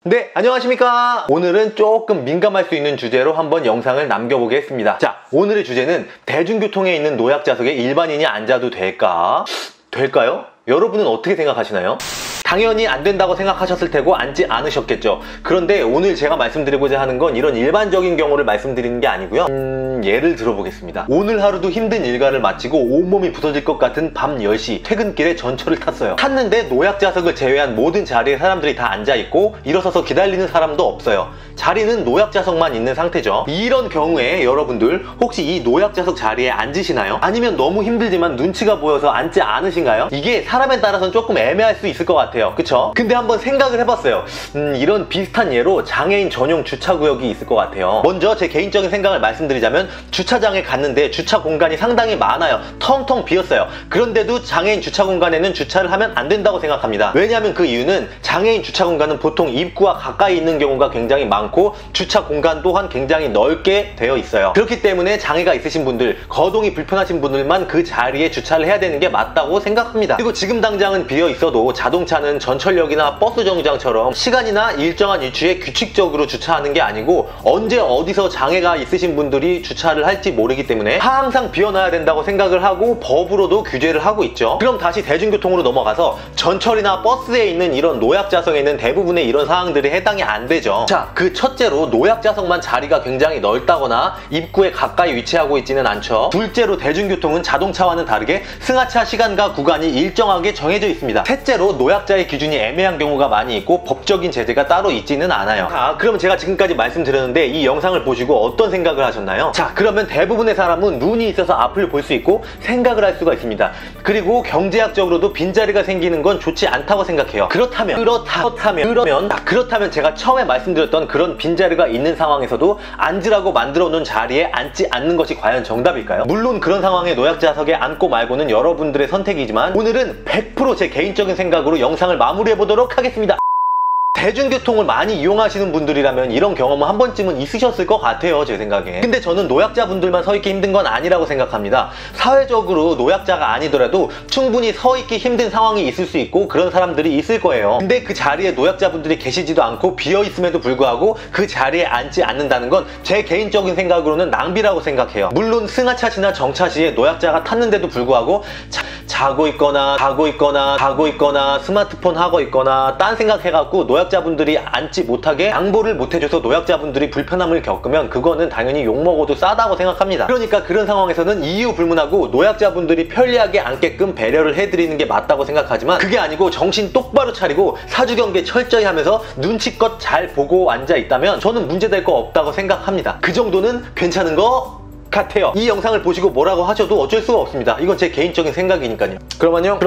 네, 안녕하십니까. 오늘은 조금 민감할 수 있는 주제로 한번 영상을 남겨보겠습니다. 자, 오늘의 주제는 대중교통에 있는 노약자석에 일반인이 앉아도 될까요? 여러분은 어떻게 생각하시나요? 당연히 안 된다고 생각하셨을 테고 앉지 않으셨겠죠. 그런데 오늘 제가 말씀드리고자 하는 건 이런 일반적인 경우를 말씀드리는 게 아니고요. 예를 들어보겠습니다. 오늘 하루도 힘든 일과를 마치고 온몸이 부서질 것 같은 밤 10시 퇴근길에 전철을 탔어요. 탔는데 노약자석을 제외한 모든 자리에 사람들이 다 앉아있고 일어서서 기다리는 사람도 없어요. 자리는 노약자석만 있는 상태죠. 이런 경우에 여러분들 혹시 이 노약자석 자리에 앉으시나요? 아니면 너무 힘들지만 눈치가 보여서 앉지 않으신가요? 이게 사람에 따라서는 조금 애매할 수 있을 것 같아요. 그쵸? 근데 한번 생각을 해봤어요. 이런 비슷한 예로 장애인 전용 주차구역이 있을 것 같아요. 먼저 제 개인적인 생각을 말씀드리자면 주차장에 갔는데 주차 공간이 상당히 많아요. 텅텅 비었어요. 그런데도 장애인 주차 공간에는 주차를 하면 안 된다고 생각합니다. 왜냐하면 그 이유는 장애인 주차 공간은 보통 입구와 가까이 있는 경우가 굉장히 많고 주차 공간 또한 굉장히 넓게 되어 있어요. 그렇기 때문에 장애가 있으신 분들, 거동이 불편하신 분들만 그 자리에 주차를 해야 되는 게 맞다고 생각합니다. 그리고 지금 당장은 비어 있어도 자동차는 전철역이나 버스 정류장처럼 시간이나 일정한 위치에 규칙적으로 주차하는 게 아니고 언제 어디서 장애가 있으신 분들이 주차를 할지 모르기 때문에 항상 비워놔야 된다고 생각을 하고 법으로도 규제를 하고 있죠. 그럼 다시 대중교통으로 넘어가서 전철이나 버스에 있는 이런 노약자석에는 대부분의 이런 사항들이 해당이 안 되죠. 자, 그 첫째로 노약자석만 자리가 굉장히 넓다거나 입구에 가까이 위치하고 있지는 않죠. 둘째로 대중교통은 자동차와는 다르게 승하차 시간과 구간이 일정하게 정해져 있습니다. 셋째로 노약자의 기준이 애매한 경우가 많이 있고 법적인 제재가 따로 있지는 않아요. 자, 그럼 제가 지금까지 말씀드렸는데 이 영상을 보시고 어떤 생각을 하셨나요? 자, 그러면 대부분의 사람은 눈이 있어서 앞을 볼 수 있고 생각을 할 수가 있습니다. 그리고 경제학적으로도 빈자리가 생기는 건 좋지 않다고 생각해요. 그렇다면 제가 처음에 말씀드렸던 그런 빈자리가 있는 상황에서도 앉으라고 만들어 놓은 자리에 앉지 않는 것이 과연 정답일까요? 물론 그런 상황에 노약자석에 앉고 말고는 여러분들의 선택이지만 오늘은 100% 제 개인적인 생각으로 영상을 마무리해 보도록 하겠습니다. 대중교통을 많이 이용하시는 분들이라면 이런 경험은 한 번쯤은 있으셨을 것 같아요, 제 생각에. 근데 저는 노약자분들만 서 있기 힘든 건 아니라고 생각합니다. 사회적으로 노약자가 아니더라도 충분히 서 있기 힘든 상황이 있을 수 있고 그런 사람들이 있을 거예요. 근데 그 자리에 노약자분들이 계시지도 않고 비어 있음에도 불구하고 그 자리에 앉지 않는다는 건 제 개인적인 생각으로는 낭비라고 생각해요. 물론 승하차시나 정차시에 노약자가 탔는데도 불구하고 자고 있거나 스마트폰 하고 있거나 딴 생각해갖고 노약자분들이 앉지 못하게 양보를 못해줘서 노약자분들이 불편함을 겪으면 그거는 당연히 욕먹어도 싸다고 생각합니다. 그러니까 그런 상황에서는 이유 불문하고 노약자분들이 편리하게 앉게끔 배려를 해드리는 게 맞다고 생각하지만 그게 아니고 정신 똑바로 차리고 사주경계 철저히 하면서 눈치껏 잘 보고 앉아 있다면 저는 문제될 거 없다고 생각합니다. 그 정도는 괜찮은 거 같아요. 이 영상을 보시고 뭐라고 하셔도 어쩔 수가 없습니다. 이건 제 개인적인 생각이니까요. 그럼 안녕.